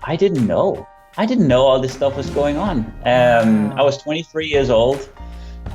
I didn't know. I didn't know all this stuff was going on. I was 23 years old.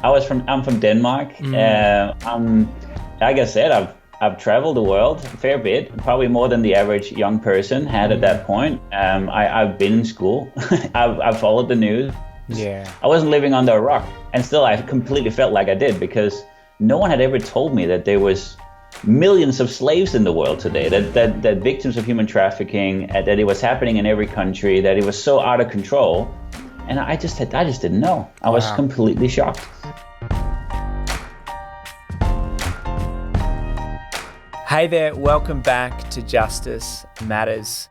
I'm from Denmark. Like I said, I've traveled the world a fair bit, probably more than the average young person had at that point. I've been in school. I've followed the news. Yeah. I wasn't living under a rock, and still I completely felt like I did, because no one had ever told me that there was millions of slaves in the world today, that victims of human trafficking, that it was happening in every country, that it was so out of control. And I just didn't know. I was completely shocked. Hey there, welcome back to Justice Matters.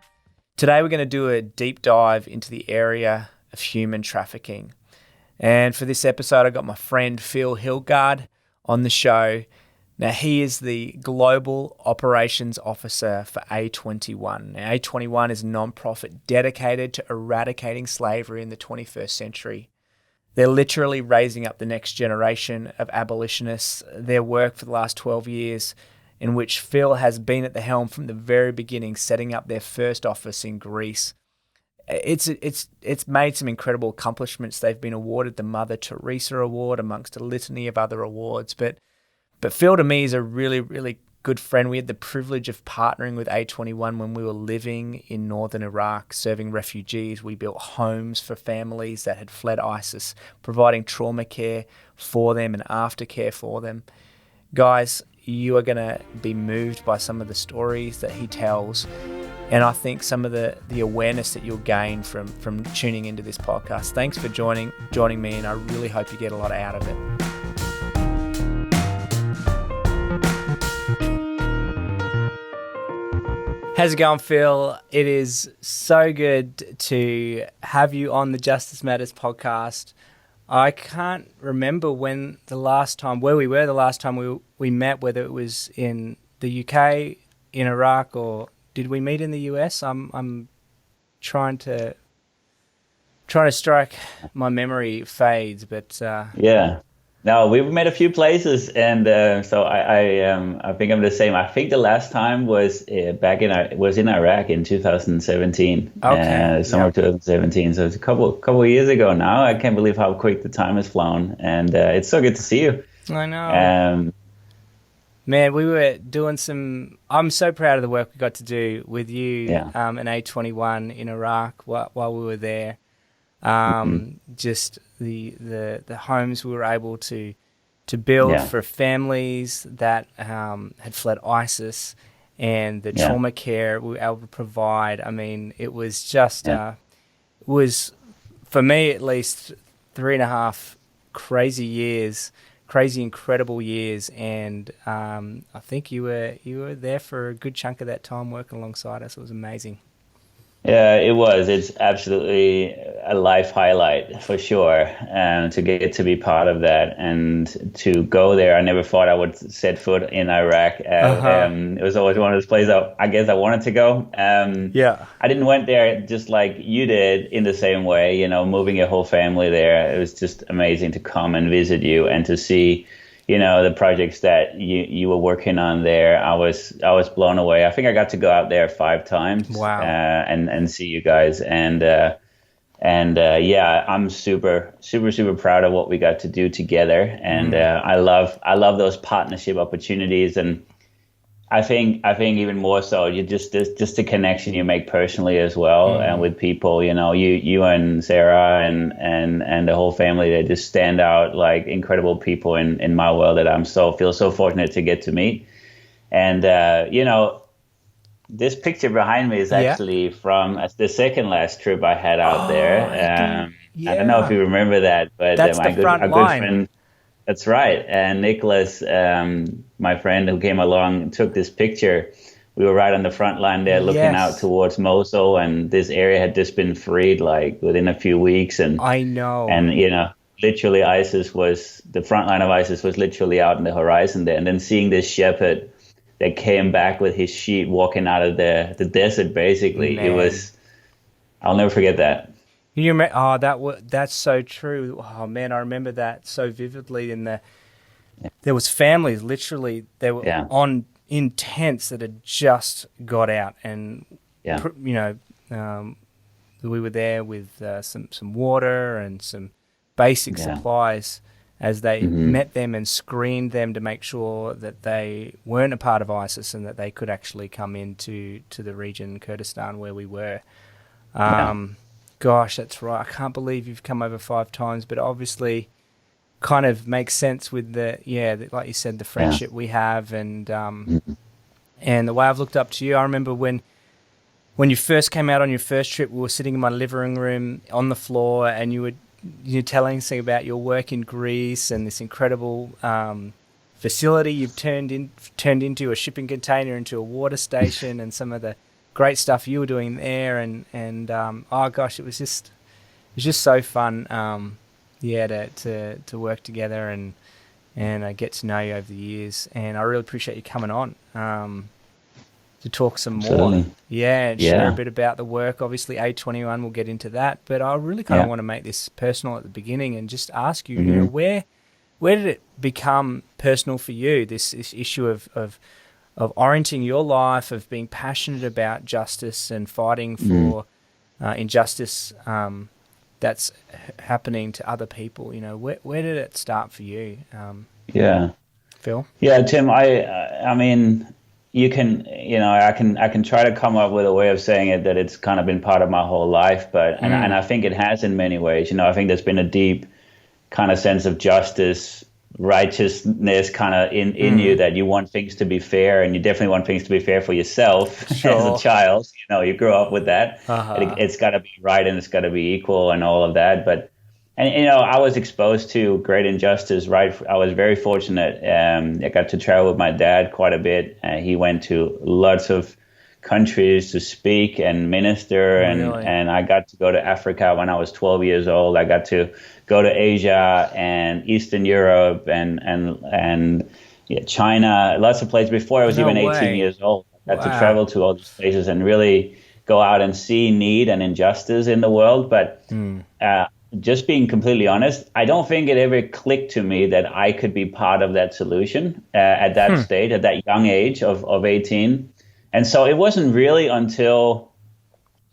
Today we're going to do a deep dive into the area of human trafficking. And for this episode, I got my friend Phil Hyldgaard on the show. Now, he is the Global Operations Officer for A21. Now, A21 is a non-profit dedicated to eradicating slavery in the 21st century. They're literally raising up the next generation of abolitionists. Their work for the last 12 years, in which Phil has been at the helm from the very beginning, setting up their first office in Greece. It's made some incredible accomplishments. They've been awarded the Mother Theresa Award amongst a litany of other awards. But Phil, to me, is a really, really good friend. We had the privilege of partnering with A21 when we were living in northern Iraq, serving refugees. We built homes for families that had fled ISIS, providing trauma care for them and aftercare for them. Guys, you are going to be moved by some of the stories that he tells. And I think some of the awareness that you'll gain from tuning into this podcast. Thanks for joining me, and I really hope you get a lot out of it. How's it going, Phil? It is so good to have you on the Justice Matters podcast. I can't remember where we were the last time we met, whether it was in the UK, in Iraq, or did we meet in the US? I'm trying to strike my memory fades, but Yeah. No, we've met a few places, and so I think I'm the same. I think the last time was in Iraq in 2017. Okay. Summer 2017. So it's a couple of years ago now. I can't believe how quick the time has flown, and it's so good to see you. I know. Man, we were doing I'm so proud of the work we got to do with you and A21 in Iraq while we were there. Just the homes we were able to build for families that had fled ISIS, and the trauma care we were able to provide. I mean, it was just it was, for me at least, 3.5 crazy incredible years, and I think you were there for a good chunk of that time working alongside us. It was amazing. Yeah, it was. It's absolutely a life highlight for sure. To get to be part of that and to go there. I never thought I would set foot in Iraq. It was always one of those places I guess I wanted to go. I didn't went there just like you did in the same way, moving your whole family there. It was just amazing to come and visit you and to see, the projects that you were working on there. I was blown away. I think I got to go out there 5 times. Wow. And see you guys. And I'm super proud of what we got to do together. And I love those partnership opportunities. And I think even more so, you just the connection you make personally as well, and with people. You and Sarah and the whole family, they just stand out like incredible people in my world that feel so fortunate to get to meet. And this picture behind me is actually from the second last trip I had out there. I don't know if you remember that, but that's our good friend. That's right. And Nicholas, my friend who came along, took this picture. We were right on the front line there looking out towards Mosul, and this area had just been freed like within a few weeks. And I know. And, literally the front line of ISIS was literally out on the horizon there. And then seeing this shepherd that came back with his sheep walking out of the desert, basically, I'll never forget that. You remember? That's so true. Oh man, I remember that so vividly. And there was families literally. They were in tents that had just got out, and we were there with some water and some basic supplies as they met them and screened them to make sure that they weren't a part of ISIS and that they could actually come into the region, Kurdistan, where we were. Gosh, that's right. I can't believe you've come over 5 times, but obviously kind of makes sense with like you said, the friendship we have and the way I've looked up to you. I remember when you first came out on your first trip, we were sitting in my living room on the floor and you're telling us about your work in Greece and this incredible facility you've turned into a shipping container into a water station and some of the great stuff you were doing there and oh gosh, it was just so fun to work together and get to know you over the years, and I really appreciate you coming on to talk some more. And share a bit about the work. Obviously A21, we'll get into that, but I really kind of want to make this personal at the beginning and just ask you, you know, where did it become personal for you, this issue of orienting your life, of being passionate about justice and fighting for injustice that's happening to other people? You know, where did it start for you? Phil? Yeah, Tim, I mean, you can, you know, I can try to come up with a way of saying it that it's kind of been part of my whole life, but and I think it has in many ways. You know, I think there's been a deep kind of sense of justice, righteousness kind of in you, that you want things to be fair, and you definitely want things to be fair for yourself as a child. You know, you grow up with that. It's got to be right and it's got to be equal and all of that. But, and you know, I was exposed to great injustice, right? I was very fortunate. I got to travel with my dad quite a bit. He went to lots of countries to speak and minister, and I got to go to Africa when I was 12 years old. I got to go to Asia and Eastern Europe and China, lots of places before I was even 18 years old. I got to travel to all these places and really go out and see need and injustice in the world. But just being completely honest, I don't think it ever clicked to me that I could be part of that solution at that stage, at that young age of 18. And so it wasn't really until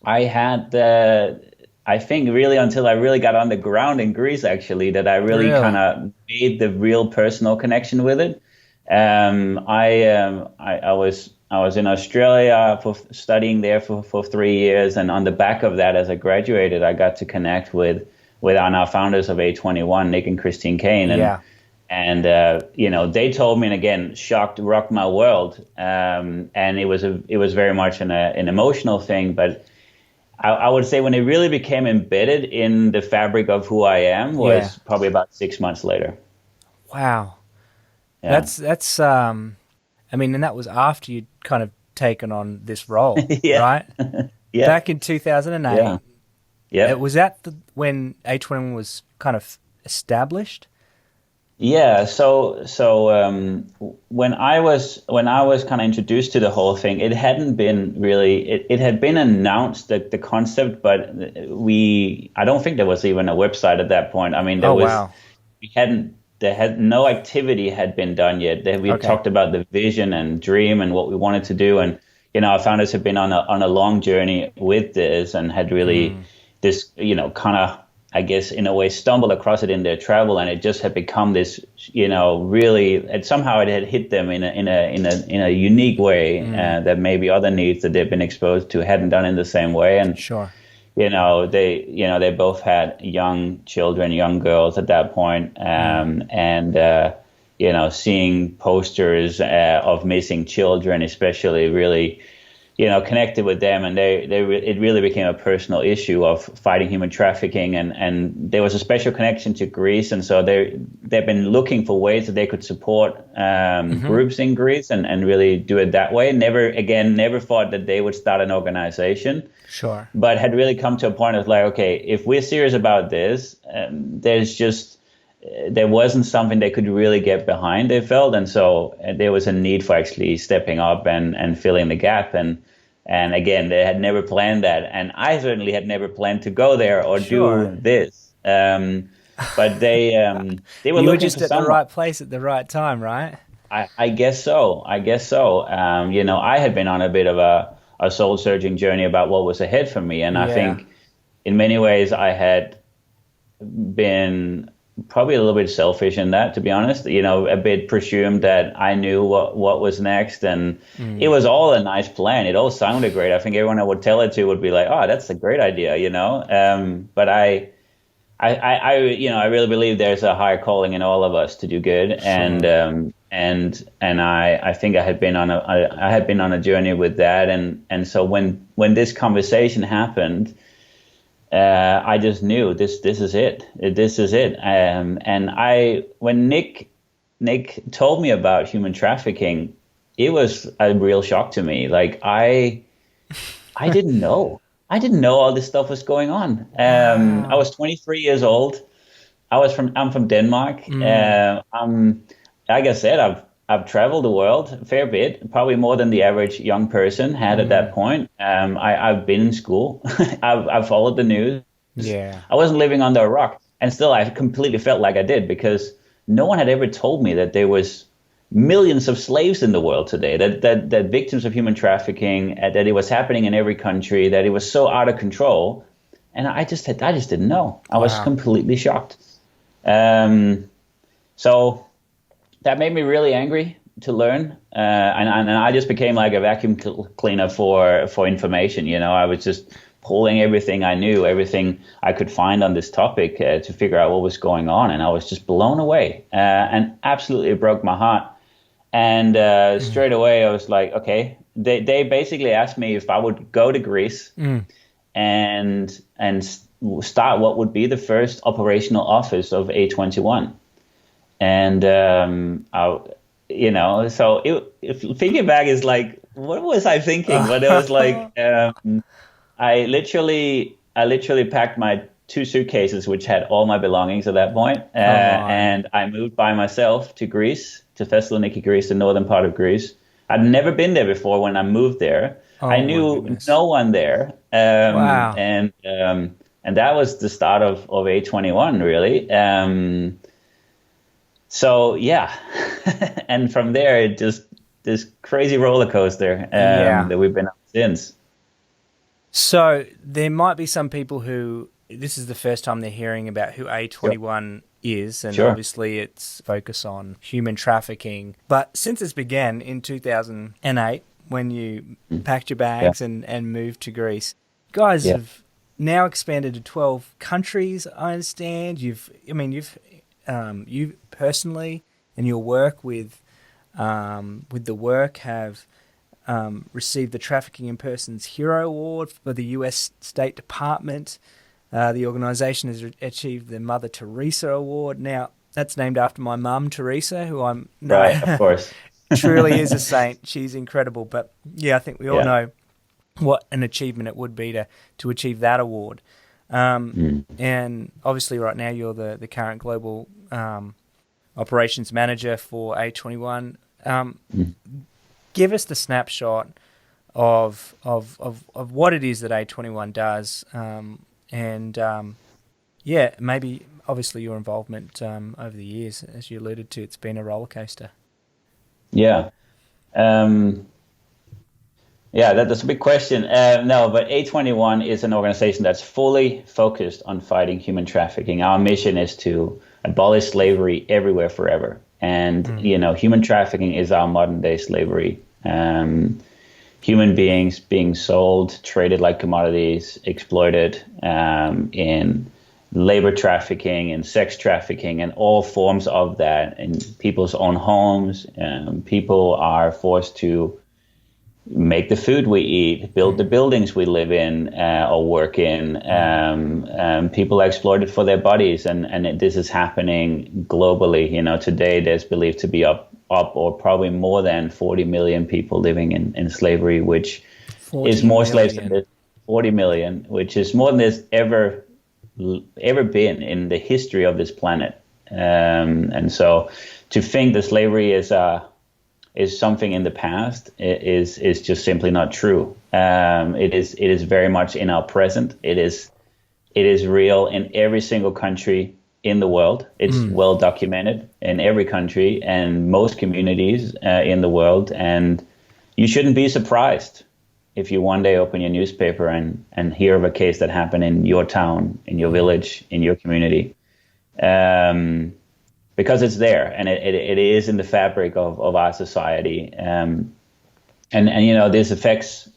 I had until I really got on the ground in Greece, actually, that I really kind of made the real personal connection with it. I was in Australia for studying there for 3 years, and on the back of that, as I graduated, I got to connect with our founders of A21, Nick and Christine Kane, and you know, they told me, and again, rocked my world, and it was very much an emotional thing, but I would say when it really became embedded in the fabric of who I am was probably about 6 months later. Wow. Yeah. That's I mean, and that was after you'd kind of taken on this role, right? Back in 2008. Yeah. Was that when A21 was kind of established? Yeah, so when I was kind of introduced to the whole thing, it hadn't been really, it had been announced, that the concept, but I don't think there was even a website at that point. I mean, no activity had been done yet. We talked about the vision and dream and what we wanted to do, and you know, our founders have been on a long journey with this and had really this, you know, kind of, I guess, in a way, stumbled across it in their travel, and it just had become this, you know, really, and somehow it had hit them in a unique way that maybe other needs that they've been exposed to hadn't done in the same way. And you know, they both had young children, young girls at that point, and you know, seeing posters of missing children, especially, really, you know, connected with them, and it really became a personal issue of fighting human trafficking, and there was a special connection to Greece, and so they've been looking for ways that they could support groups in Greece and really do it that way. Never thought that they would start an organization, but had really come to a point of like, okay, if we're serious about this, there wasn't something they could really get behind, they felt, and so there was a need for actually stepping up and filling the gap. And again, they had never planned that, and I certainly had never planned to go there or do this. But they were you were just at the right place at the right time, right? I guess so. You know, I had been on a bit of a soul-searching journey about what was ahead for me, and I think, in many ways I had been probably a little bit selfish in that, to be honest, a bit presumed that I knew what was next. And it was all a nice plan. It all sounded great. I think everyone I would tell it to would be like, oh, that's a great idea, But I really believe there's a higher calling in all of us to do good. Sure. And I think I had been on a journey with that. And so when this conversation happened, I just knew this is it. This is it. And when Nick told me about human trafficking, it was a real shock to me. Like I didn't know. I didn't know all this stuff was going on. Wow. I was 23 years old. I'm from Denmark. Like I said, I've traveled the world a fair bit, probably more than the average young person had at that point. I've been in school. I've followed the news. Yeah. I wasn't living under a rock. And still, I completely felt like I did, because no one had ever told me that there was millions of slaves in the world today, that victims of human trafficking, that it was happening in every country, that it was so out of control. And I just didn't know. I was completely shocked. So that made me really angry to learn. And I just became like a vacuum cleaner for information. I was just pulling everything I knew, everything I could find on this topic to figure out what was going on. And I was just blown away, and absolutely broke my heart. And straight away I was like, okay, they basically asked me if I would go to Greece and start what would be the first operational office of A21. And, so thinking back is like, what was I thinking? But it was like, I literally packed my 2 suitcases, which had all my belongings at that point. And I moved by myself to Greece, to Thessaloniki, Greece, the northern part of Greece. I'd never been there before when I moved there. I knew no one there. Wow. And that was the start of A21, really. So, yeah. And from there, it just this crazy roller coaster that we've been on since. So there might be some people who this is the first time they're hearing about who A21 is, and obviously it's focus on human trafficking. But since it began in 2008, when you packed your bags and moved to Greece, guys have now expanded to 12 countries, I understand. You personally and your work with the work have received the Trafficking in Persons Hero Award for the US State Department. The organisation has achieved the Mother Theresa Award. Now, that's named after my mum, Teresa, who I'm... Right, of course. truly is a saint. She's incredible. But, yeah, I think we all know what an achievement it would be to achieve that award. And obviously right now you're the current global operations manager for A21. Give us the snapshot of what it is that A21 does, maybe obviously your involvement over the years, as you alluded to, it's been a roller coaster. Yeah. That's a big question. No, but A21 is an organization that's fully focused on fighting human trafficking. Our mission is to abolish slavery everywhere, forever. And, human trafficking is our modern day slavery. Human beings being sold, traded like commodities, exploited in labor trafficking and sex trafficking and all forms of that in people's own homes. People are forced to make the food we eat, build the buildings we live in or work in. People are exploited for their bodies, and this is happening globally. Today there's believed to be up or probably more than 40 million people living in slavery, which is more slaves than there's 40 million, which is more than there's ever been in the history of this planet. And so to think that slavery is something in the past is just simply not true. It is very much in our present. It is real in every single country in the world. It's well documented in every country and most communities in the world. And you shouldn't be surprised. if you one day open your newspaper and hear of a case that happened in your town, in your village, in your community, because it's there and it is in the fabric of our society. And you know, this affects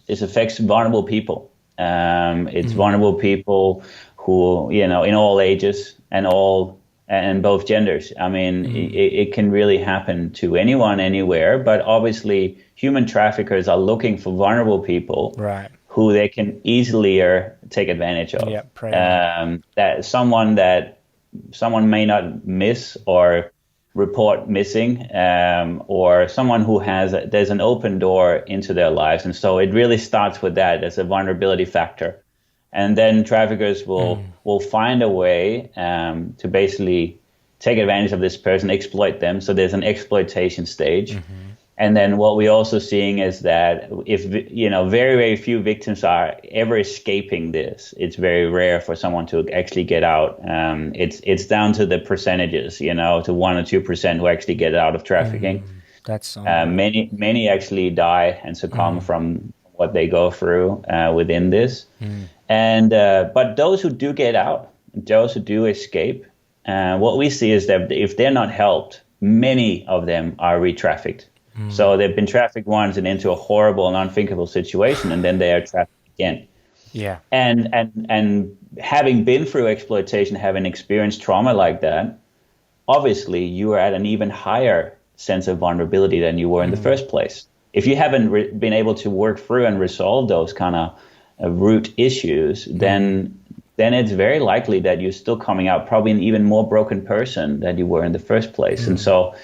vulnerable people. It's vulnerable people who, you know, in all ages and both genders. I mean, it can really happen to anyone, anywhere. But obviously, human traffickers are looking for vulnerable people, right, who they can easily take advantage of. Yeah, prey on. That someone may not miss or report missing, or someone who there's an open door into their lives. And so it really starts with that as a vulnerability factor. And then traffickers will find a way to basically take advantage of this person, exploit them. So there's an exploitation stage. And then what we're also seeing is that if, you know, very, very few victims are ever escaping this. It's very rare for someone to actually get out. It's down to the percentages, you know, to 1 or 2% who actually get out of trafficking. That's many actually die and succumb from what they go through within this. And but those who do get out, those who do escape, what we see is that if they're not helped, many of them are re-trafficked. So they've been trafficked once and into a horrible and unthinkable situation, and then they are trafficked again. Yeah. And having been through exploitation, having experienced trauma like that, obviously you are at an even higher sense of vulnerability than you were in the first place. If you haven't been able to work through and resolve those kind of root issues, then it's very likely that you're still coming out probably an even more broken person than you were in the first place. And so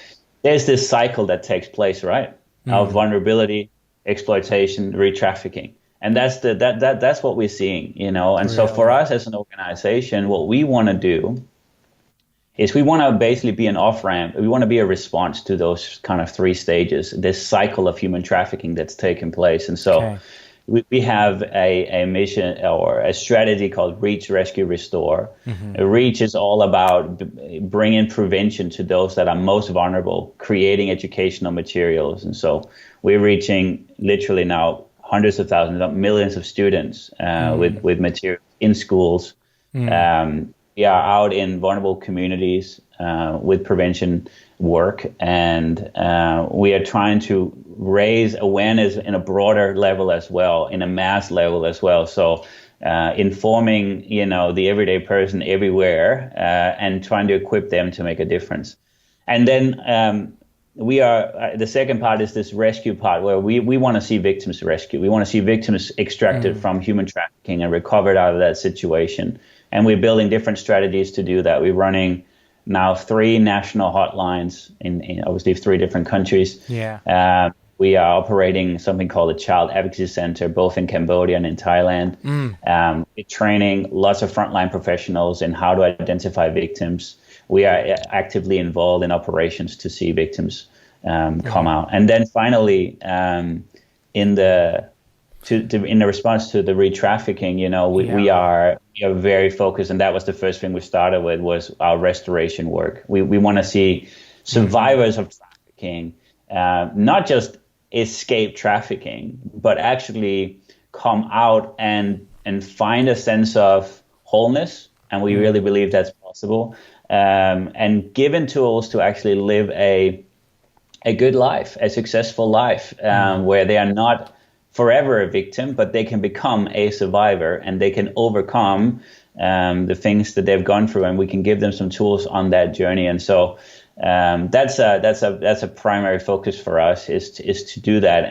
there's this cycle that takes place, right? Of vulnerability, exploitation, re-trafficking. And that's what we're seeing, you know. And so for us as an organization, what we want to do is we want to basically be an off-ramp. We want to be a response to those kind of 3 stages, this cycle of human trafficking that's taken place. And so we have a mission or a strategy called Reach, Rescue, Restore. Reach is all about bringing prevention to those that are most vulnerable, creating educational materials. And so we're reaching literally now hundreds of thousands, millions of students with materials in schools. We are out in vulnerable communities with prevention work, and we are trying to raise awareness in a broader level as well, in a mass level as well. So informing, you know, the everyday person everywhere and trying to equip them to make a difference. And then we are the second part is this rescue part, where we want to see victims rescued. We want to see victims extracted from human trafficking and recovered out of that situation. And we're building different strategies to do that. We're running now 3 national hotlines in obviously 3 different countries. We are operating something called a Child Advocacy Center, both in Cambodia and in Thailand. We're training lots of frontline professionals in how to identify victims. We are actively involved in operations to see victims come out. And then finally, in the response to the re-trafficking, you know, we are very focused, and that was the first thing we started with, was our restoration work. We want to see survivors of trafficking not just escape trafficking, but actually come out and find a sense of wholeness. And we really believe that's possible. And given tools to actually live a good life, a successful life, where they are not forever a victim, but they can become a survivor, and they can overcome the things that they've gone through, and we can give them some tools on that journey. And so that's a primary focus for us, is to do that,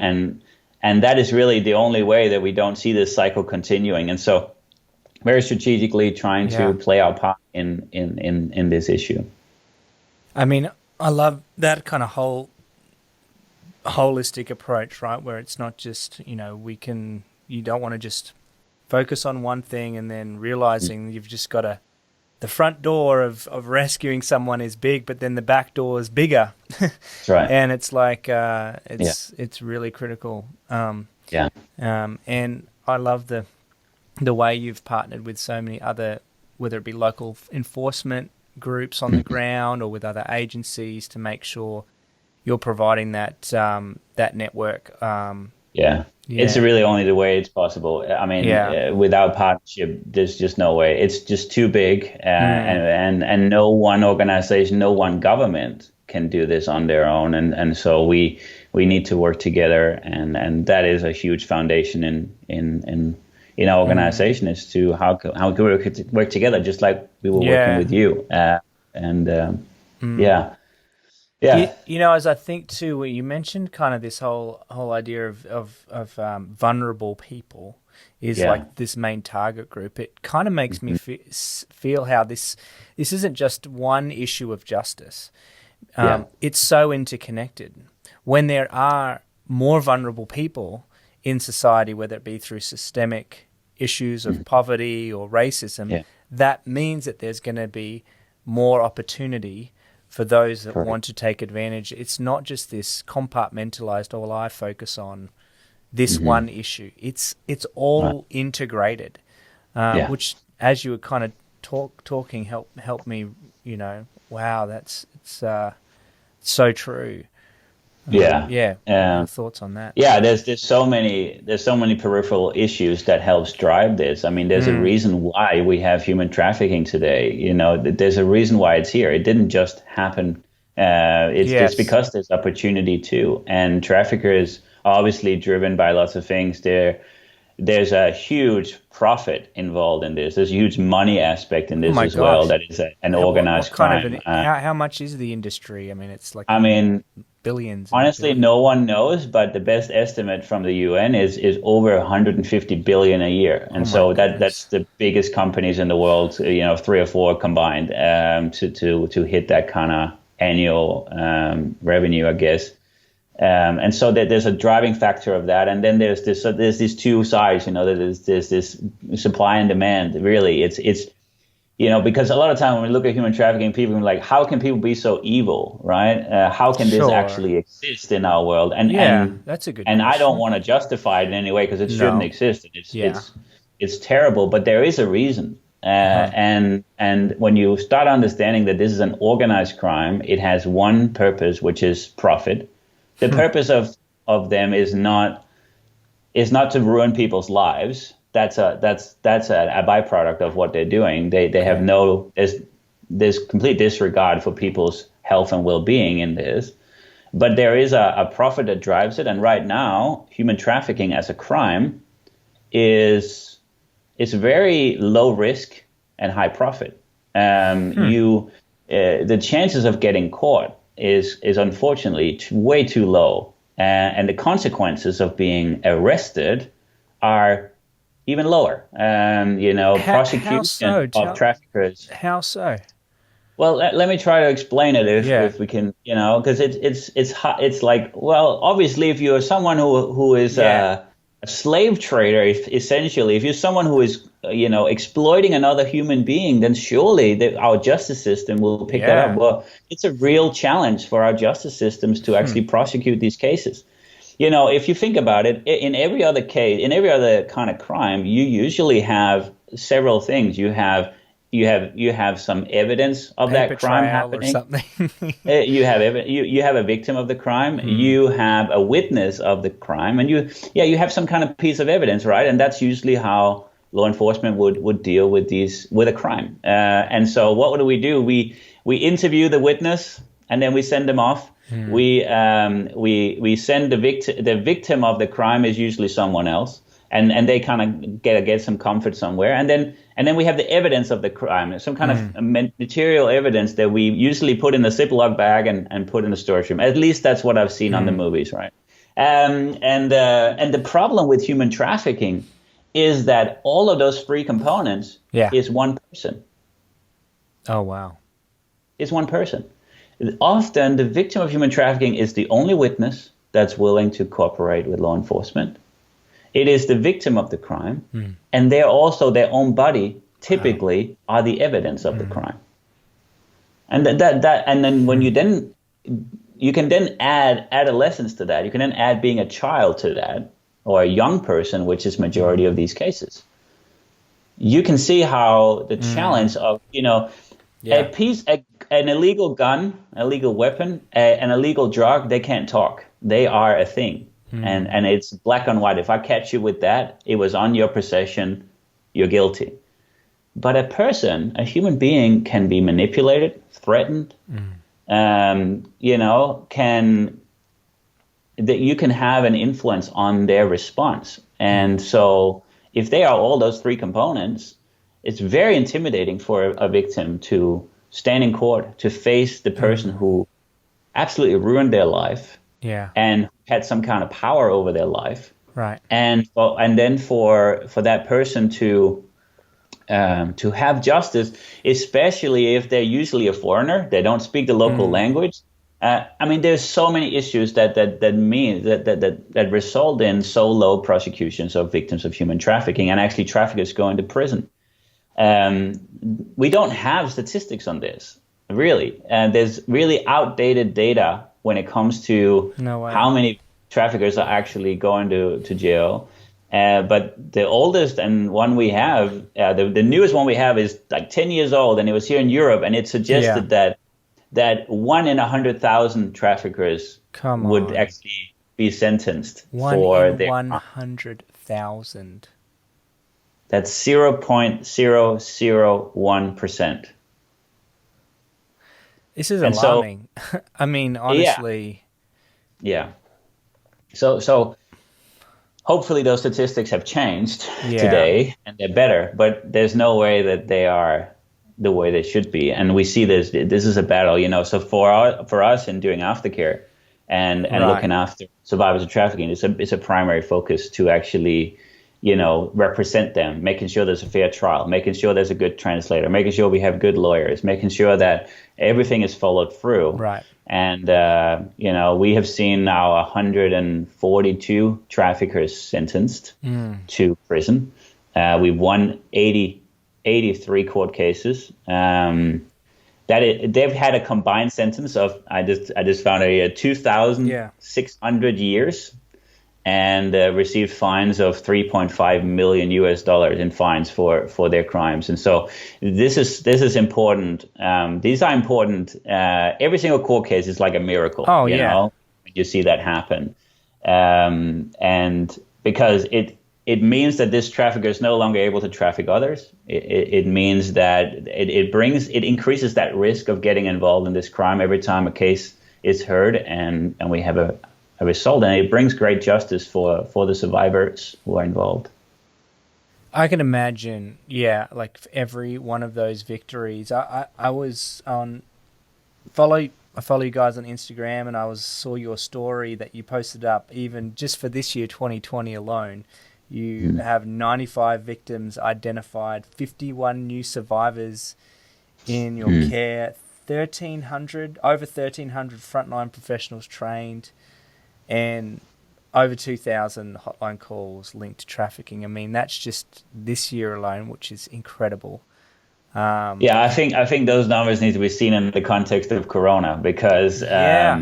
and that is really the only way that we don't see this cycle continuing. And so very strategically trying to play our part in this issue. I mean, I love that kind of whole holistic approach, right? Where it's not just, you know, you don't want to just focus on one thing and then realizing you've just got the front door of rescuing someone is big, but then the back door is bigger. That's right. And it's like, it's really critical. And I love the way you've partnered with so many other, whether it be local enforcement groups on the ground or with other agencies, to make sure you're providing that network Yeah. It's really only the way it's possible. I mean, without partnership, there's just no way. It's just too big, and no one organization, no one government can do this on their own. And so we need to work together, and that is a huge foundation in our organization is to how can we work together, just like we were working with you. Yeah. As I think too, you mentioned kind of this whole idea of vulnerable people is like this main target group. It kind of makes me feel how this isn't just one issue of justice. It's so interconnected. When there are more vulnerable people in society, whether it be through systemic issues of poverty or racism, that means that there's going to be more opportunity for those that want to take advantage. It's not just this compartmentalized, I focus on this one issue. It's all integrated, which, as you were kind of talking, helped me, wow, it's so true. Thoughts on that? Yeah, there's so many peripheral issues that helps drive this. I mean, there's a reason why we have human trafficking today. There's a reason why it's here. It didn't just happen. It's because there's opportunity too, and traffickers are obviously driven by lots of things. There's a huge profit involved in this. There's a huge money aspect in this well. That is an organized crime. How much is the industry? I mean, it's like billions. Honestly, no one knows, but the best estimate from the UN is over 150 billion a year, and that's the biggest companies in the world. 3 or 4 combined to hit that kind of annual revenue, I guess. And so there's a driving factor of that, and then there's these two sides. There's this supply and demand. Really, it's because a lot of time when we look at human trafficking, people are like, how can people be so evil, right? How can this actually exist in our world? And that's a good. And question. I don't want to justify it in any way because it shouldn't exist. It's terrible, but there is a reason. And when you start understanding that this is an organized crime, it has one purpose, which is profit. The purpose of them is not to ruin people's lives. That's a byproduct of what they're doing. They have there's complete disregard for people's health and well-being in this. But there is a profit that drives it. And right now, human trafficking as a crime is very low risk and high profit. The chances of getting caught is unfortunately way too low, and the consequences of being arrested are even lower. Prosecution of traffickers. How so? Well, let me try to explain it if we can, because it's like, well, obviously, if you're someone who is a slave trader, essentially, if you're someone who is exploiting another human being, then surely our justice system will pick that up. Well, it's a real challenge for our justice systems to actually prosecute these cases. If you think about it, in every other case, in every other kind of crime, you usually have several things. You have some evidence of that crime happening. Or something. you have a victim of the crime. You have a witness of the crime, and you have some kind of piece of evidence, right? And that's usually how law enforcement would deal with a crime. And so what do? We interview the witness, and then we send them off. We send the victim of the crime is usually someone else, and they kind of get some comfort somewhere, and then we have the evidence of the crime, some kind of material evidence that we usually put in a Ziploc bag and put in the storage room. At least that's what I've seen on the movies, right? And the problem with human trafficking is that all of those three components is one person. Oh, wow. It's one person. Often the victim of human trafficking is the only witness that's willing to cooperate with law enforcement. It is the victim of the crime, and they're also their own body typically are the evidence of the crime. And and then when you can then add adolescence to that. You can then add being a child to that, or a young person, which is majority of these cases. You can see how the challenge of an illegal gun, illegal weapon, an illegal drug, they can't talk. They are a thing. And it's black and white. If I catch you with that, it was on your possession, you're guilty. But a human being can be manipulated, threatened, that you can have an influence on their response. And so if they are all those three components, it's very intimidating for a victim to stand in court, to face the person who absolutely ruined their life and had some kind of power over their life. Right. And then for that person to have justice, especially if they're usually a foreigner, they don't speak the local language. There's so many issues that result in so low prosecutions of victims of human trafficking and actually traffickers going to prison. We don't have statistics on this, really. And there's really outdated data when it comes to how many traffickers are actually going to jail. But the oldest and one we have, the newest one we have is like 10 years old, and it was here in Europe, and it suggested that 1 in 100,000 traffickers would actually be sentenced for their 100,000. That's 0.001%. This is alarming. So, honestly. Yeah. So hopefully those statistics have changed today and they're better, but there's no way that they are the way they should be. And we see this is a battle, so for us in doing aftercare and looking after survivors of trafficking, it's a primary focus to actually, represent them, making sure there's a fair trial, making sure there's a good translator, making sure we have good lawyers, making sure that everything is followed through. Right. And, we have seen now 142 traffickers sentenced to prison. We've won 83 court cases. They've had a combined sentence of, I just found it, 2,600 years, and received fines of $3.5 million in fines for their crimes. And so this is important. These are important. Every single court case is like a miracle. Oh, you know, when you see that happen. And because it means that this trafficker is no longer able to traffic others. It means that it increases that risk of getting involved in this crime every time a case is heard and we have a result, and it brings great justice for the survivors who are involved. I can imagine, like every one of those victories. I was on I follow you guys on Instagram, and I saw your story that you posted up even just for this year, 2020 alone. You have 95 victims identified, 51 new survivors in your care, over 1,300 frontline professionals trained, and over 2,000 hotline calls linked to trafficking. That's just this year alone, which is incredible. I think those numbers need to be seen in the context of Corona, because I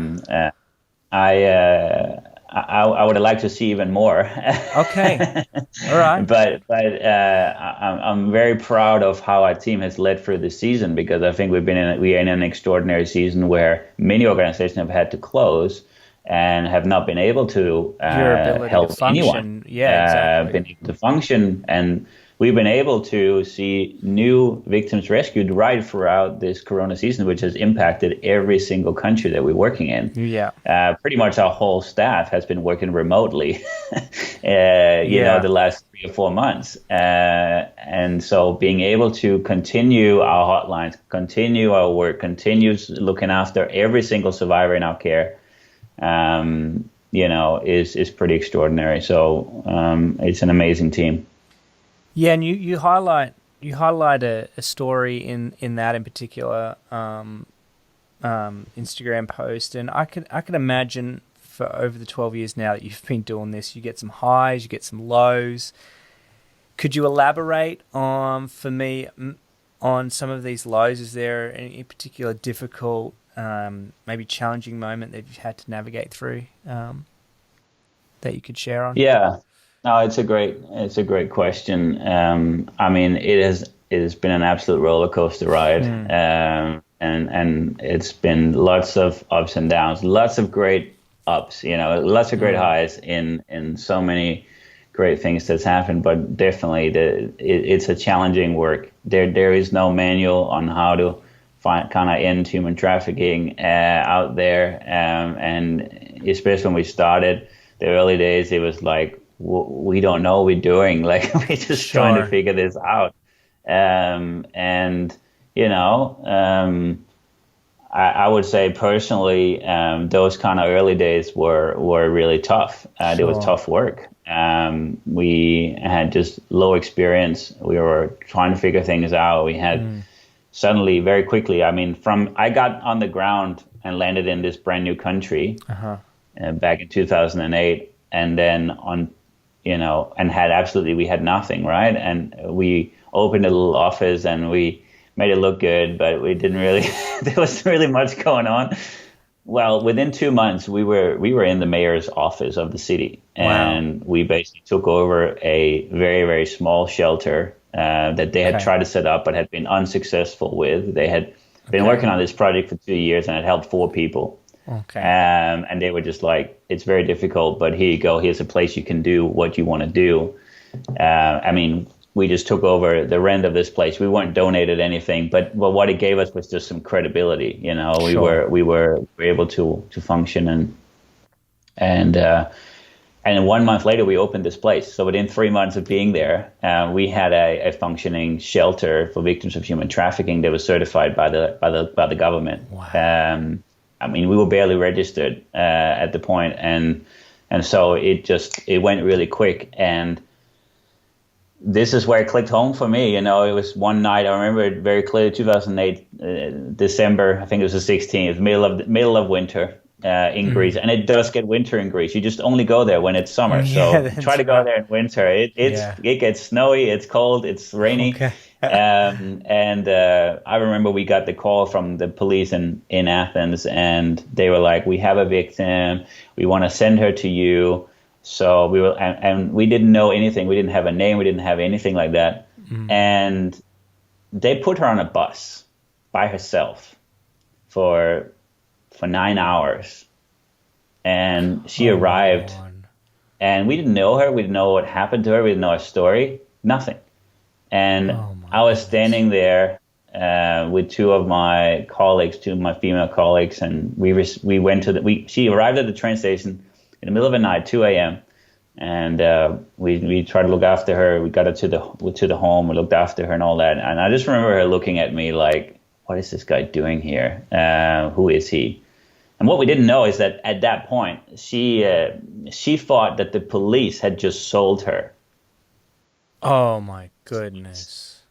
would have liked to see even more. Okay, all right. But I'm very proud of how our team has led through this season, because I think we are in an extraordinary season where many organizations have had to close and have not been able to help anyone. Exactly. Been able to function, and we've been able to see new victims rescued right throughout this Corona season, which has impacted every single country that we're working in. Pretty much our whole staff has been working remotely, the last 3 or 4 months. And so being able to continue our hotlines, continue our work, continue looking after every single survivor in our care, is pretty extraordinary. So it's an amazing team. Yeah, and you highlight a story in that in particular Instagram post, and I can imagine for over the 12 years now that you've been doing this, you get some highs, you get some lows. Could you elaborate for me on some of these lows? Is there any particular difficult, maybe challenging moment that you've had to navigate through that you could share on? Yeah. No, it's a great question. It has been an absolute roller coaster ride, and it's been lots of ups and downs, lots of great ups, lots of great highs in so many great things that's happened, but definitely it's a challenging work. There is no manual on how to kind of end human trafficking out there, and especially when we started the early days, it was like we don't know what we're doing. Like we're just trying to figure this out, and I would say personally, those kind of early days were really tough. It was tough work. We had just low experience. We were trying to figure things out. We had suddenly, very quickly, I got on the ground and landed in this brand new country back in 2008, and then we had nothing, right? And we opened a little office and we made it look good, but we didn't really, there wasn't really much going on. Well, within 2 months, we were in the mayor's office of the city, and we basically took over a very, very small shelter that they had tried to set up but had been unsuccessful with. They had been working on this project for 2 years and had helped 4 people. And they were just like, it's very difficult, but here you go. Here's a place you can do what you want to do. We just took over the rent of this place. We weren't donated anything, but what it gave us was just some credibility. We were able to function, and 1 month later we opened this place. So within 3 months of being there, we had a functioning shelter for victims of human trafficking that was certified by the government. Wow. We were barely registered at the point, and so it went really quick. And this is where it clicked home for me. It was one night, I remember it very clearly, 2008, December, I think it was the 16th, middle of winter in Greece. And it does get winter in Greece. You just only go there when it's summer. So try to go there in winter. It gets snowy, it's cold, it's rainy. And I remember we got the call from the police in Athens, and they were like, we have a victim, we want to send her to you. So we were, and we didn't know anything. We didn't have a name. We didn't have anything like that. And they put her on a bus by herself for 9 hours. And she arrived, and we didn't know her. We didn't know what happened to her. We didn't know her story. Nothing. And I was standing there with two of my female colleagues, and we went to she arrived at the train station in the middle of the night, 2 a.m., and we tried to look after her. We got her to the home. We looked after her and all that. And I just remember her looking at me like, what is this guy doing here? Who is he? And what we didn't know is that at that point, she thought that the police had just sold her. Oh, my goodness.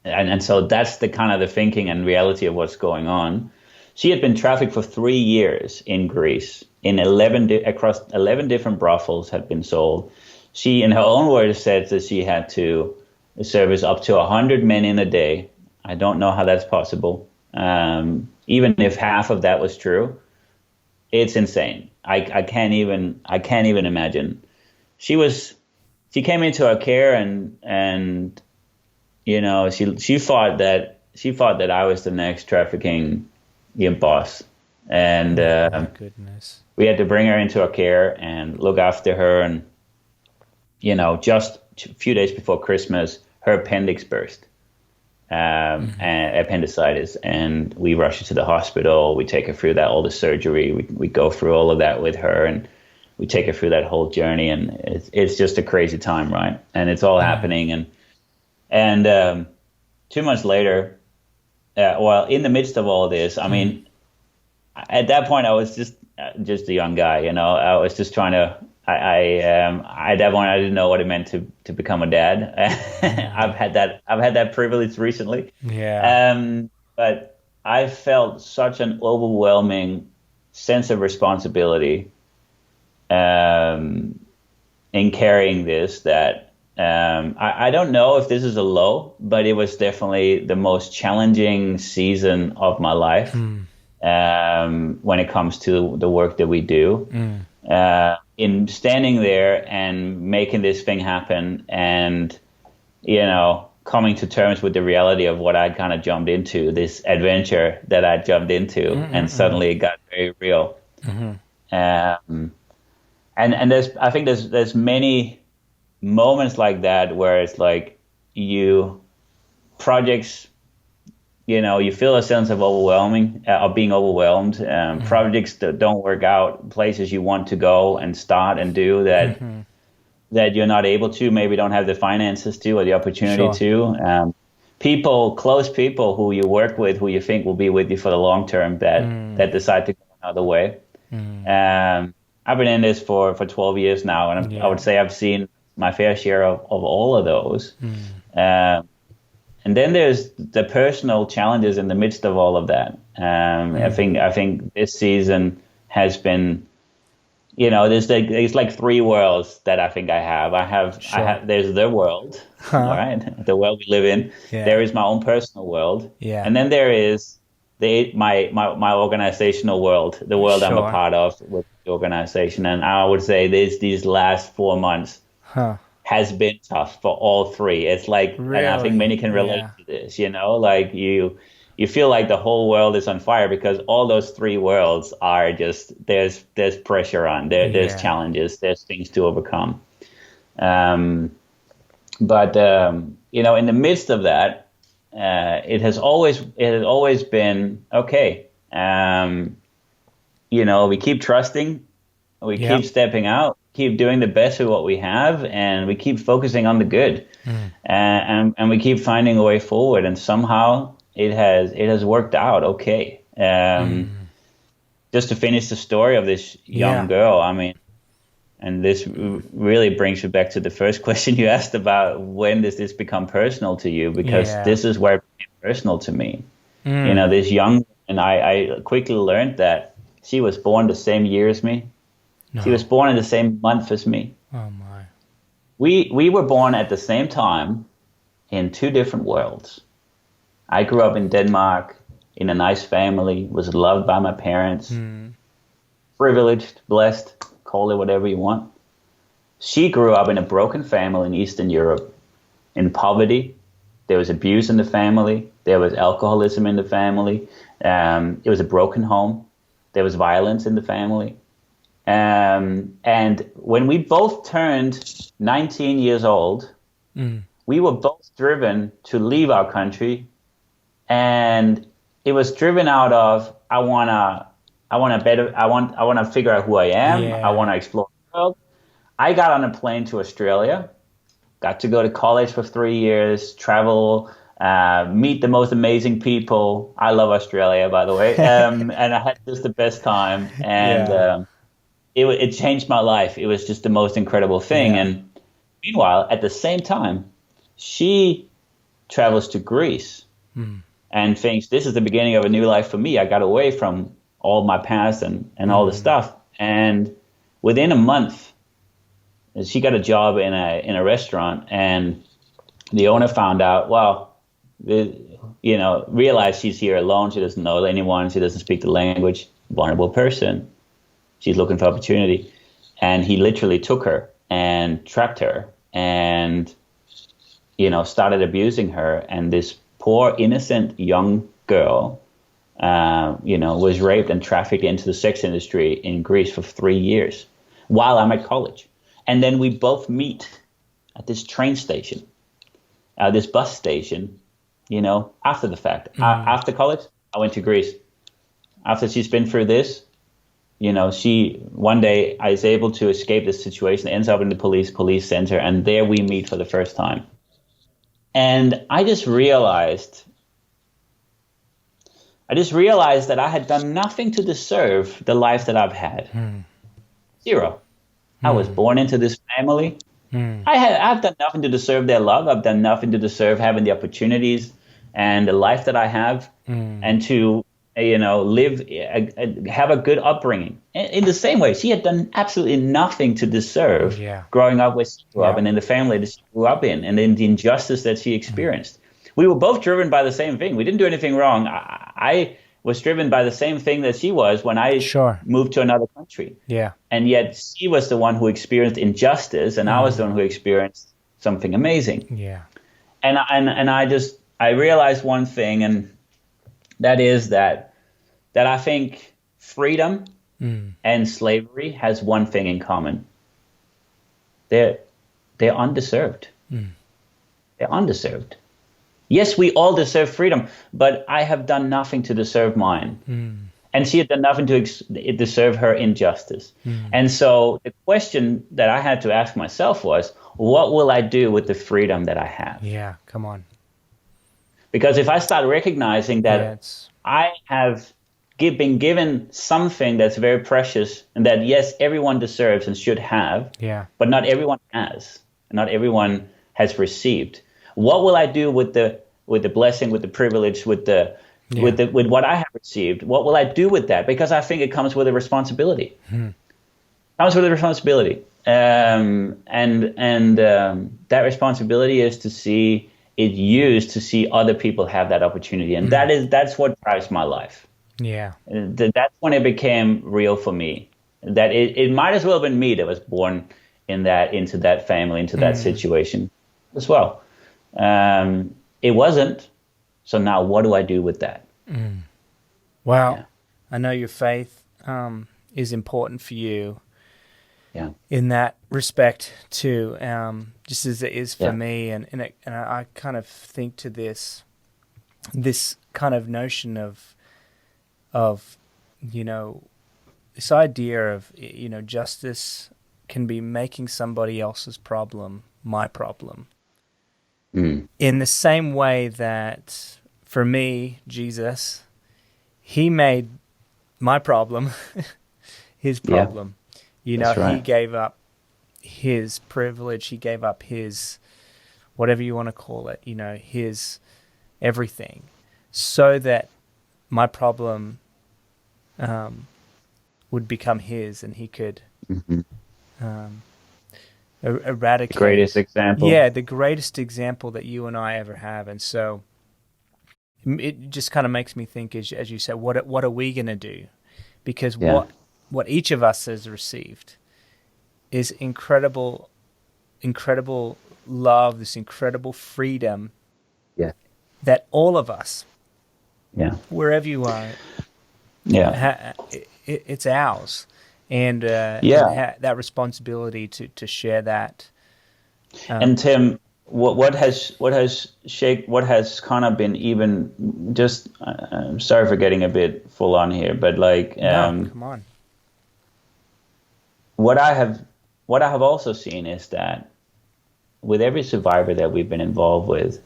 And so that's the kind of the thinking and reality of what's going on. She had been trafficked for 3 years in Greece. Across 11 different brothels had been sold. She, in her own words, said that she had to service up to 100 men in a day. I don't know how that's possible. Even if half of that was true, it's insane. I can't even imagine. She came into our care, and she thought that I was the next trafficking boss. And my goodness. We had to bring her into our care and look after her. And, just a few days before Christmas, her appendix burst, and appendicitis. And we rush her to the hospital. We take her through all the surgery. We go through all of that with her, and we take her through that whole journey. And it's just a crazy time, right? And it's all happening. And 2 months later, in the midst of all this, at that point, I was just a young guy, I was just trying to, at that point, I didn't know what it meant to become a dad. I've had that privilege recently. Yeah. But I felt such an overwhelming sense of responsibility in carrying this that I don't know if this is a low, but it was definitely the most challenging season of my life. When it comes to the work that we do, in standing there and making this thing happen, and coming to terms with the reality of what I'd kind of jumped into, this adventure that I jumped into, and suddenly it got very real. And I think there's many moments like that where it's like projects, you feel a sense of of being overwhelmed. Projects that don't work out, places you want to go and start and do that you're not able to, maybe don't have the finances to or the opportunity to. Close people who you work with, who you think will be with you for the long term, that decide to go another way. I've been in this for 12 years now, and I would say I've seen my fair share of all of those. And then there's the personal challenges in the midst of all of that. I think this season has been, there's like three worlds that I think I have. There's the world, all right, the world we live in. Yeah. There is my own personal world, and then there is my organizational world, the world I'm a part of with the organization. And I would say these last 4 months has been tough for all three. It's like, really? And I think many can relate to this, like you feel like the whole world is on fire because all those three worlds are just, there's pressure on, there's challenges, there's things to overcome. But in the midst of that, it has always been okay. We keep trusting, we keep stepping out, keep doing the best with what we have, and we keep focusing on the good, and we keep finding a way forward. And somehow it has worked out okay. Just to finish the story of this young girl, I mean, and this really brings you back to the first question you asked about when does this become personal to you? Because this is where it became personal to me. This young, and I quickly learned that she was born the same year as me. No. She was born in the same month as me. Oh my! We were born at the same time in two different worlds. I grew up in Denmark in a nice family, was loved by my parents, privileged, blessed, call it whatever you want. She grew up in a broken family in Eastern Europe, in poverty. There was abuse in the family. There was alcoholism in the family. It was a broken home. There was violence in the family. And when we both turned 19 years old, we were both driven to leave our country. And it was driven out of, I want to figure out who I am. Yeah. I want to explore the world. I got on a plane to Australia, got to go to college for 3 years, travel, meet the most amazing people. I love Australia, by the way. And I had just the best time. And it changed my life. It was just the most incredible thing. Yeah. And meanwhile, at the same time, she travels to Greece and thinks, this is the beginning of a new life for me. I got away from all my past and all the stuff. And within a month, she got a job in a restaurant, and the owner found out, realized she's here alone. She doesn't know anyone. She doesn't speak the language. Vulnerable person. She's looking for opportunity. And he literally took her and trapped her and, started abusing her. And this poor, innocent young girl, was raped and trafficked into the sex industry in Greece for 3 years while I'm at college. And then we both meet at this train station, this bus station, after the fact. After college, I went to Greece. After she's been through this, one day I was able to escape this situation, ends up in the police center, and there we meet for the first time. And I just realized that I had done nothing to deserve the life that I've had. Zero. I was born into this family. I've done nothing to deserve their love. I've done nothing to deserve having the opportunities and the life that I have, and to have a good upbringing. In the same way, she had done absolutely nothing to deserve growing up where she grew up and in the family that she grew up in, and in the injustice that she experienced. We were both driven by the same thing. We didn't do anything wrong. I was driven by the same thing that she was when I moved to another country. Yeah. And yet she was the one who experienced injustice, and I was the one who experienced something amazing. Yeah. And I realized one thing, and that is that I think freedom and slavery has one thing in common. They're undeserved. They're undeserved. Yes, we all deserve freedom, but I have done nothing to deserve mine. And she had done nothing to deserve her injustice. And so the question that I had to ask myself was, what will I do with the freedom that I have? Yeah, come on. Because if I start recognizing that I have been given something that's very precious and that, yes, everyone deserves and should have, but not everyone has, not everyone has received. What will I do with the blessing, with the privilege, with what I have received? What will I do with that? Because I think it comes with a responsibility. Comes with a responsibility, and that responsibility is to see it used to see other people have that opportunity, and that's what drives my life. Yeah, that's when it became real for me. That it might as well have been me that was born into that family, into that situation as well. It wasn't. So now what do I do with that? Wow. Yeah. I know your faith is important for you in that respect too, just as it is for me. And I kind of think to this kind of notion of this idea of, justice can be making somebody else's problem my problem. In the same way that, for me, Jesus, he made my problem his problem. Right. He gave up his privilege. He gave up his, whatever you want to call it, his everything, so that my problem would become his, and he could eradicate. The greatest example. Yeah, the greatest example that you and I ever have. And so it just kind of makes me think, as you said, what are we going to do? Because what each of us has received is incredible love, this incredible freedom that all of us, wherever you are, it's ours. And that responsibility to share that. And Tim, what has kind of been even just, I'm sorry for getting a bit full on here, but like, no, come on. What I have also seen is that with every survivor that we've been involved with,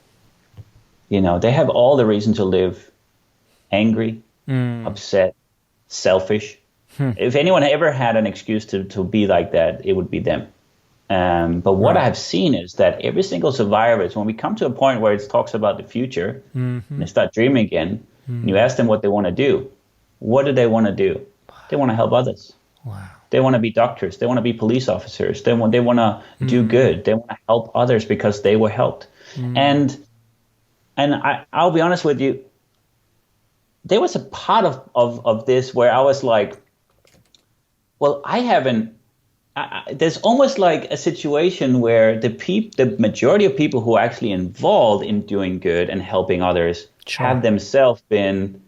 they have all the reason to live angry, upset, selfish. If anyone ever had an excuse to be like that, it would be them. But what I have seen is that every single survivor, when we come to a point where it talks about the future, and they start dreaming again, and you ask them what they want to do, what do they want to do? They want to help others. Wow. They want to be doctors. They want to be police officers. They want to do good. They want to help others because they were helped. And I'll be honest with you, there was a part of this where I was like, well, there's almost like a situation where the majority of people who are actually involved in doing good and helping others have themselves been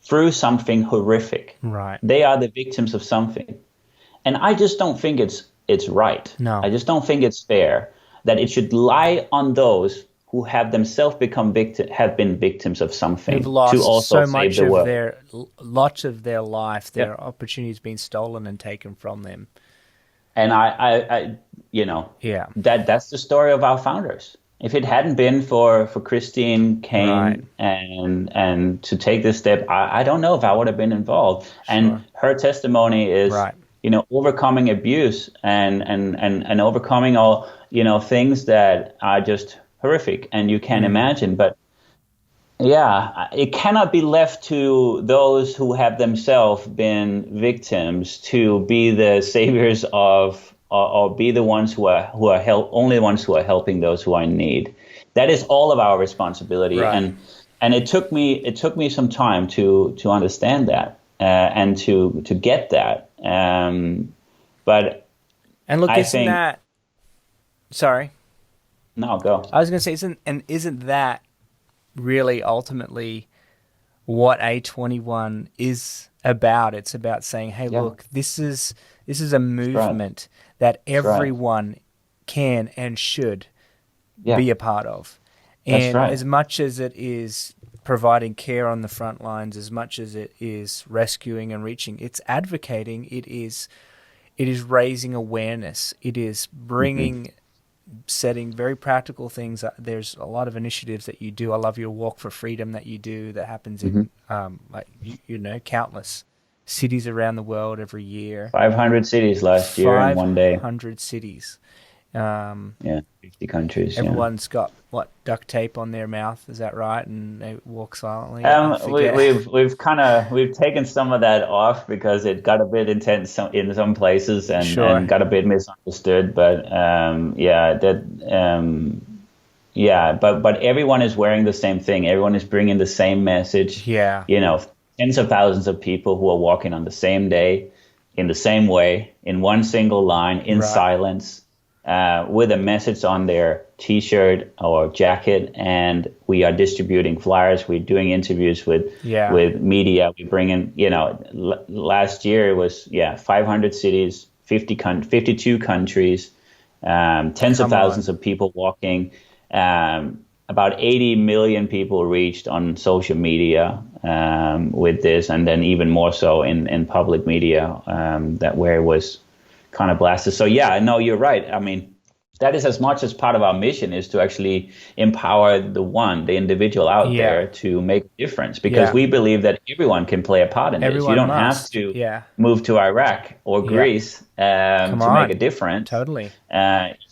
through something horrific. Right. They are the victims of something. And I just don't think it's right. No. I just don't think it's fair that it should lie on those who have themselves have been victims of something. They've lost to also so much save the of lots of their life, their opportunities being stolen and taken from them. And that's the story of our founders. If it hadn't been for Christine Kane and to take this step, I don't know if I would have been involved. Sure. And her testimony is, overcoming abuse and overcoming all, things that are just horrific and you can't imagine. But it cannot be left to those who have themselves been victims to be the saviors of, or be the ones who are only the ones who are helping those who are in need. That is all of our responsibility. Right. And it took me some time to understand that and to get that. But look, isn't that? Sorry. No, go. I was going to say, isn't that really ultimately what A21 is about. It's about saying, hey, Yeah. look, this is a That's right. movement that That's right. everyone can and should Yeah. be a part of. That's And right. as much as it is providing care on the front lines, as much as it is rescuing and reaching, it's advocating, it is raising awareness, it is Hmm. bringing, setting very practical things. There's a lot of initiatives that you do. I love your Walk for Freedom that you do that happens Hmm. in, like countless cities around the world every year. 500 cities last year in one day. 500 cities. Um, Yeah. 50 countries. Yeah. Everyone's got what, duct tape on their mouth, is that right? And they walk silently. I We, forget. we've taken some of that off because it got a bit intense in some places Sure. and got a bit misunderstood. But yeah, but everyone is wearing the same thing. Everyone is bringing the same message. Yeah. You know, tens of thousands of people who are walking on the same day, in the same way, in one single line, in Right. silence, with a message on their T-shirt or jacket, and we are distributing flyers. We're doing interviews Yeah. with media. We bring in, last year it was 500 cities, 52 countries, tens of Come on. thousands of people walking. About 80 million people reached on social media with this, and then even more so in public media, that where it was kind of blasted. So yeah, no, you're right. I mean, that is as much as part of our mission is to actually empower the individual out Yeah. there to make a difference, because Yeah. we believe that everyone can play a part in this. You Everyone don't have must. to Yeah. move to Iraq or Yeah. Greece Come to make a on. difference. Totally.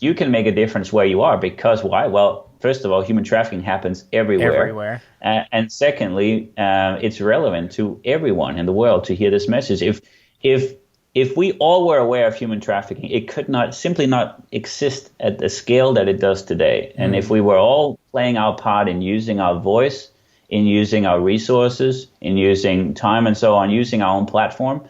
You can make a difference where you are, because why? Well, first of all, human trafficking happens everywhere. Everywhere. And secondly, it's relevant to everyone in the world to hear this message. If if we all were aware of human trafficking, it could not simply not exist at the scale that it does today. And if we were all playing our part in using our voice, in using our resources, in using time and so on, using our own platform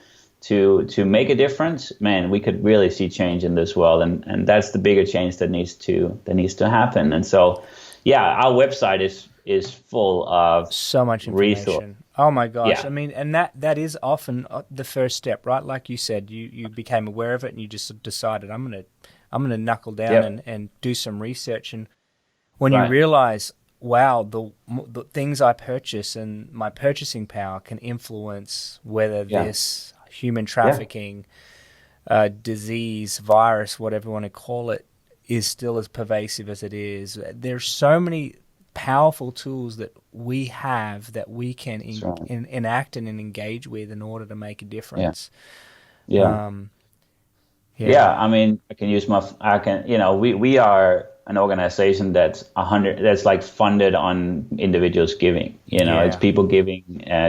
to make a difference, man, we could really see change in this world. And that's the bigger change that needs to happen. And so, yeah, our website is full of So much resources. information. Oh my gosh. Yeah, I mean, and that is often the first step, right? Like you said, you became aware of it and you just decided, I'm gonna knuckle down yep, and do some research. And when you right, realize, wow, the things I purchase and my purchasing power can influence whether yeah, this human yeah, trafficking, disease, virus, whatever you want to call it, is still as pervasive as it is. There's so many powerful tools that we have that we can that's right. enact and engage with in order to make a Yeah, difference. yeah. Um, Yeah, yeah, I mean, I can use I can, we are an organization that's like funded on individuals giving. It's yeah, people giving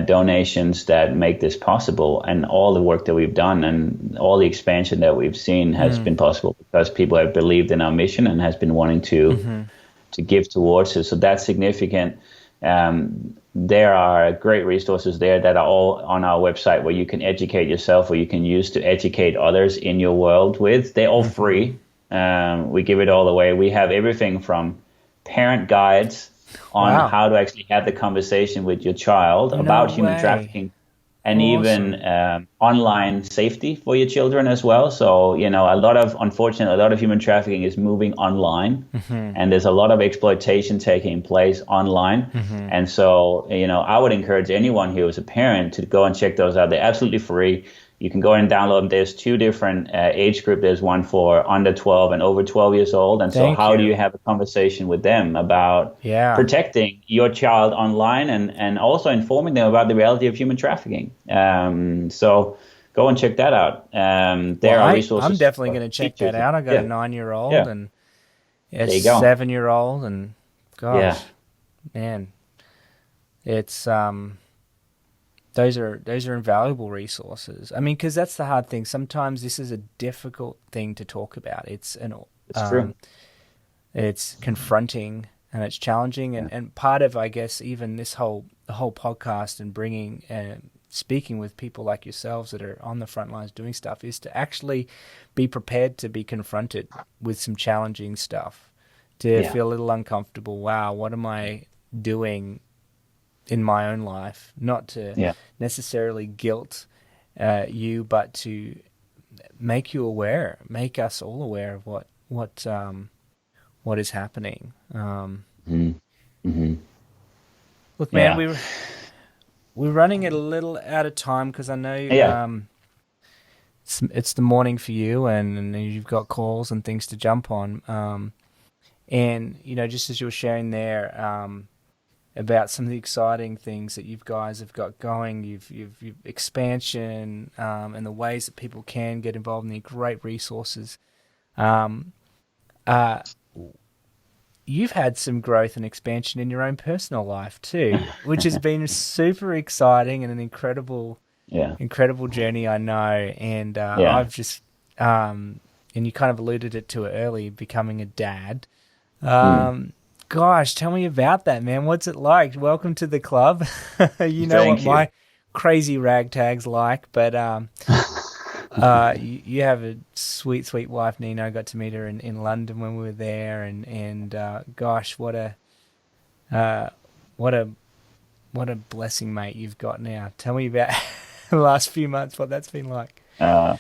donations that make this possible, and all the work that we've done and all the expansion that we've seen has been possible because people have believed in our mission and has been wanting to give towards it. So that's significant. There are great resources there that are all on our website where you can educate yourself, where you can use to educate others in your world with. They're all free. We give it all away. We have everything from parent guides on wow, how to actually have the conversation with your child no about human way, trafficking, and even awesome. online safety for your children as well. So, unfortunately, a lot of human trafficking is moving online, and there's a lot of exploitation taking place online. And so, I would encourage anyone who is a parent to go and check those out. They're absolutely free. You can go and download them. There's two different age group. There's one for under 12 and over 12 years old. And so Thank how do you you. have a conversation with them about Yeah. protecting your child online and also informing them about the reality of human trafficking? So go and check that out. Well, There are I'm resources definitely for going to check that teachers. out. I got a Yeah, 9-year-old yeah. and a There you go. 7-year-old, and Yeah, gosh, man, it's those are invaluable resources. I mean, because that's the hard thing. Sometimes this is a difficult thing to talk about. it's true. Um, it's confronting and it's challenging, Yeah, and part of, I guess, even the whole podcast and bringing speaking with people like yourselves that are on the front lines doing stuff is to actually be prepared to be confronted with some challenging stuff, to yeah, feel a little uncomfortable. Wow, what am I doing in my own life, not to Yeah. necessarily guilt you, but to make you aware, make us all aware of what is happening. Mm-hmm. Mm-hmm. Look, man, Yeah. we're running it a little out of time because I know Yeah. it's the morning for you, and you've got calls and things to jump on. And just as you were sharing there about some of the exciting things that you guys have got going, you've expansion and the ways that people can get involved in the great resources. Um, uh, you've had some growth and expansion in your own personal life too, which has been super exciting and an Yeah. incredible journey, I know. And Yeah. I've just, and you kind of alluded it to it early, becoming a dad. Mm. Gosh, tell me about that, man. What's it like? Welcome to the club. You know what Thank you. my crazy ragtag's like, but you have a sweet, sweet wife, Nina. I got to meet her in London when we were there, and gosh, what a what a what a blessing, mate, you've got now. Tell me about the last few months, what that's been like. Uh,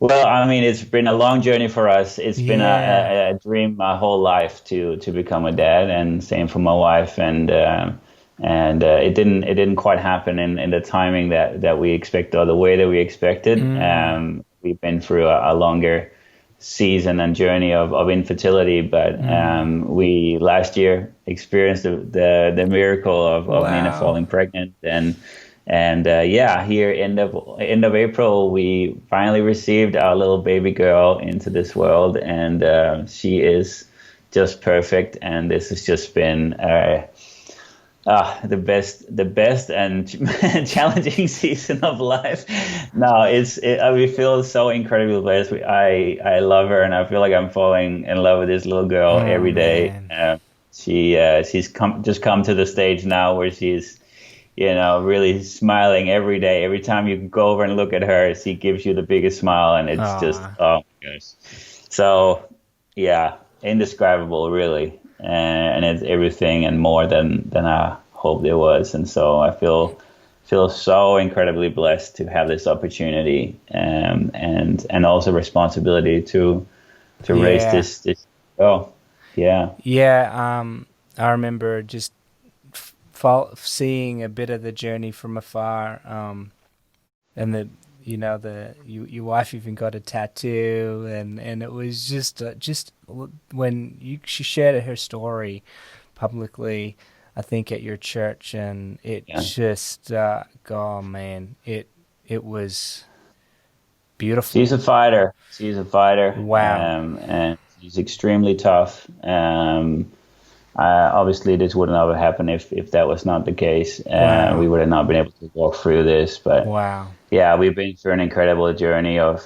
well, I mean, it's been a long journey for us. It's been Yeah. a dream my whole life to become a dad, and same for my wife. And it didn't quite happen in the timing that we expected, or the way that we expected. Mm, We've been through a longer season and journey of infertility, but mm. we last year experienced the miracle of Nina Wow. falling pregnant, and yeah, here end of April, we finally received our little baby girl into this world, and she is just perfect. And this has just been the best and challenging season of life. No, we feel so incredibly blessed. I love her, and I feel like I'm falling in love with this little girl Oh, every day. man. She's come to the stage now where she's really smiling every day. Every time you go over and look at her, she gives you the biggest smile, and it's just, Ah, oh my gosh. So, yeah, indescribable, really, and it's everything and more than I hoped it was. And so I feel so incredibly blessed to have this opportunity, and also responsibility to raise yeah. this. Oh, yeah, Yeah. I remember just seeing a bit of the journey from afar. And your wife even got a tattoo, and it was just when she shared her story publicly, I think at your church, and it yeah. just oh man, it was She's beautiful. a fighter. She's a fighter, Wow. and she's extremely tough. Obviously, this wouldn't have happened if that was not the case. We Wow. would have not been able to walk through this. But Wow. yeah, we've been through an incredible journey of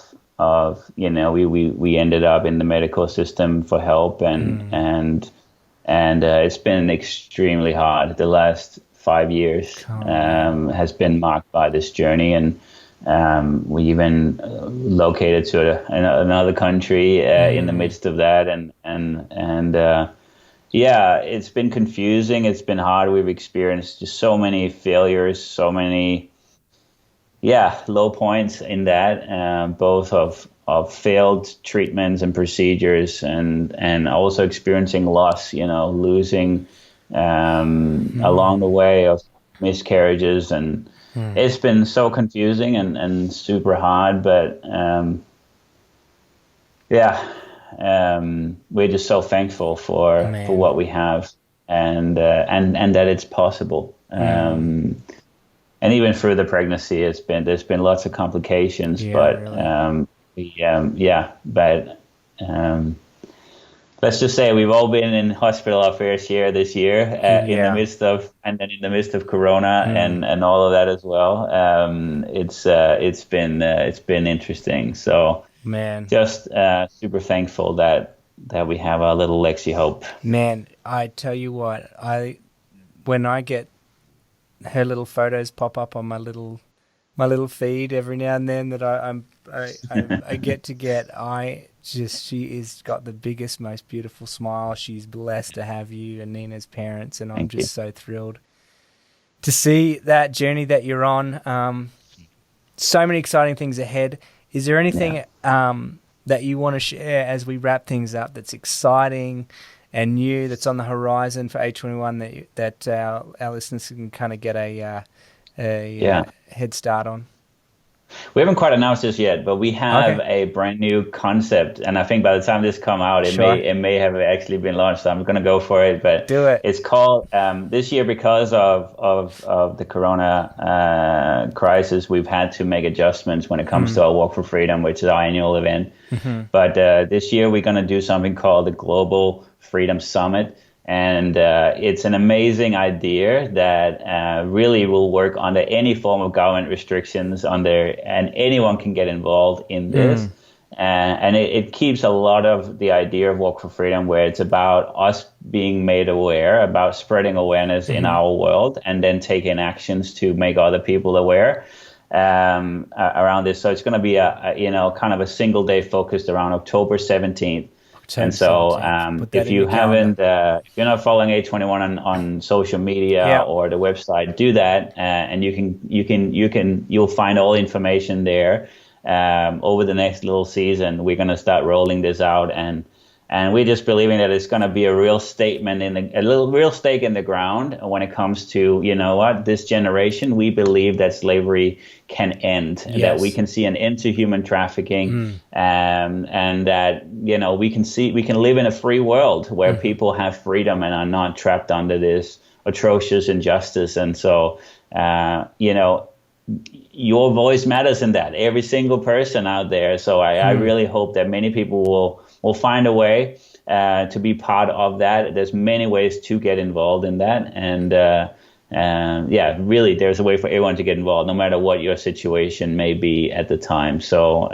we ended up in the medical system for help, and Mm. and and it's been extremely hard. The last 5 years Oh man. has been marked by this journey, and we even located to another country in the Mm. midst of that, and yeah, it's been confusing. It's been hard. We've experienced just so many failures, so many, yeah, low points in that, both of failed treatments and procedures, and also experiencing loss. Losing along the Mm. way of miscarriages, and Mm. it's been so confusing and super hard. But yeah, we're just so thankful for Man. what we have, and that it's possible. Mm. And even through the pregnancy, there's been lots of complications, Yeah, but really. yeah, but um, let's just say we've all been in hospital our fair share this year, Yeah. and then in the midst of Corona Mm. and all of that as well. It's been interesting. So Man. just super thankful that we have our little Lexi Hope. Man, I tell you what, I when I get her little photos pop up on my little feed every now and then that I get, I just she is got the biggest, most beautiful smile. She's blessed to have you and Nina's parents, and I'm Thank you. just so thrilled. to see that journey that you're on. So many exciting things ahead. Is there anything that you want to share as we wrap things up that's exciting and new, that's on the horizon for A21 that our listeners can kind of get a head start on? We haven't quite announced this yet, but we have a brand new concept, and I think by the time this come out, it may have actually been launched. So I'm going to go for it. But do it. It's called this year, because of the Corona crisis. We've had to make adjustments when it comes to our Walk for Freedom, which is our annual event. But this year we're going to do something called the Global Freedom Summit. And it's an amazing idea that really will work under any form of government restrictions and anyone can get involved in this. And it keeps a lot of the idea of Walk for Freedom, where it's about us being made aware, about spreading awareness in our world, and then taking actions to make other people aware around this. So it's going to be kind of a single day focused around October 17th. And so if you haven't, if you're not following A21 on social media or the website, do that, and you'll find all information there. Over the next little season, we're going to start rolling this out, and we're just believing that it's going to be a real statement real stake in the ground when it comes to, this generation. We believe that slavery can end, that we can see an end to human trafficking, and that, we can live in a free world where people have freedom and are not trapped under this atrocious injustice. And so, your voice matters in that, every single person out there. So I really hope that many people will find a way to be part of that. There's many ways to get involved in that. And really, there's a way for everyone to get involved, no matter what your situation may be at the time. So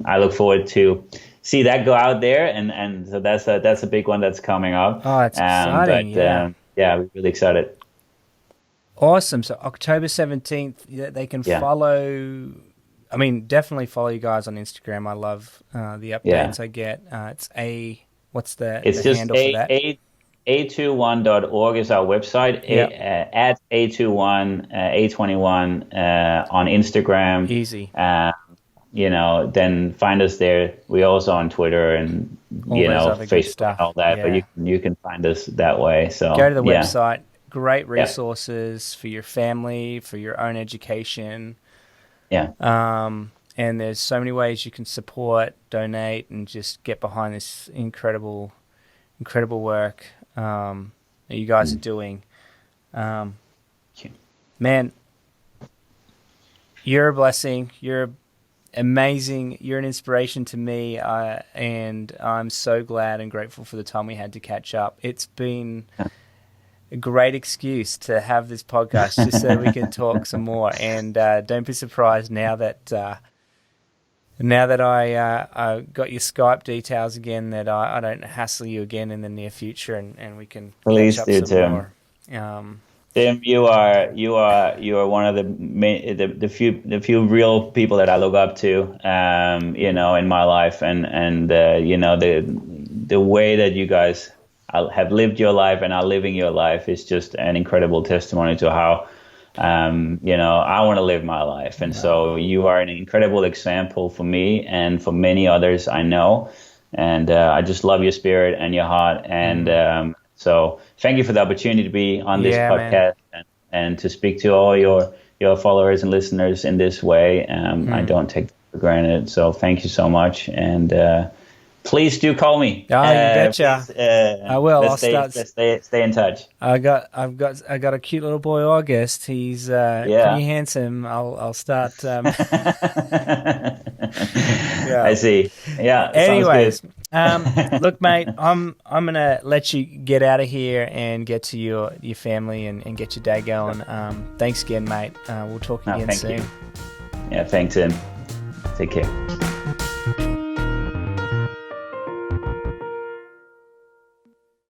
I look forward to see that go out there. And so that's a big one that's coming up. Oh, it's exciting. We're really excited. Awesome. So October 17th, they can follow. I mean, definitely follow you guys on Instagram. I love the updates I get. What's the handle for that? A21.org is our website. At A21, A21 on Instagram. Easy. Then find us there. We're also on Twitter and Facebook and all that. But you can find us that way. So go to the website. Great resources for your family, for your own education. And there's so many ways you can support, donate, and just get behind this incredible work that you guys are doing. Man, you're a blessing. You're amazing. You're an inspiration to me, and I'm so glad and grateful for the time we had to catch up. It's been a great excuse to have this podcast just so we can talk some more. And don't be surprised now that I got your Skype details again, that I don't hassle you again in the near future, and we can please catch up do, some Tim. more. Tim, you are one of the few real people that I look up to, in my life, and the way that you guys have lived your life and are living your life is just an incredible testimony to how, I want to live my life. And so you are an incredible example for me and for many others I know. And I just love your spirit and your heart. And so thank you for the opportunity to be on this podcast and to speak to all your followers and listeners in this way. I don't take it for granted. So thank you so much. And please do call me. Oh, you betcha. Please, I will. Let's stay in touch. I've got a cute little boy, August. He's pretty handsome. I'll start. I see. Yeah. Anyways, look, mate, I'm gonna let you get out of here and get to your family and get your day going. Thanks again, mate. We'll talk again soon. You. Yeah. Thanks, Tim. Take care.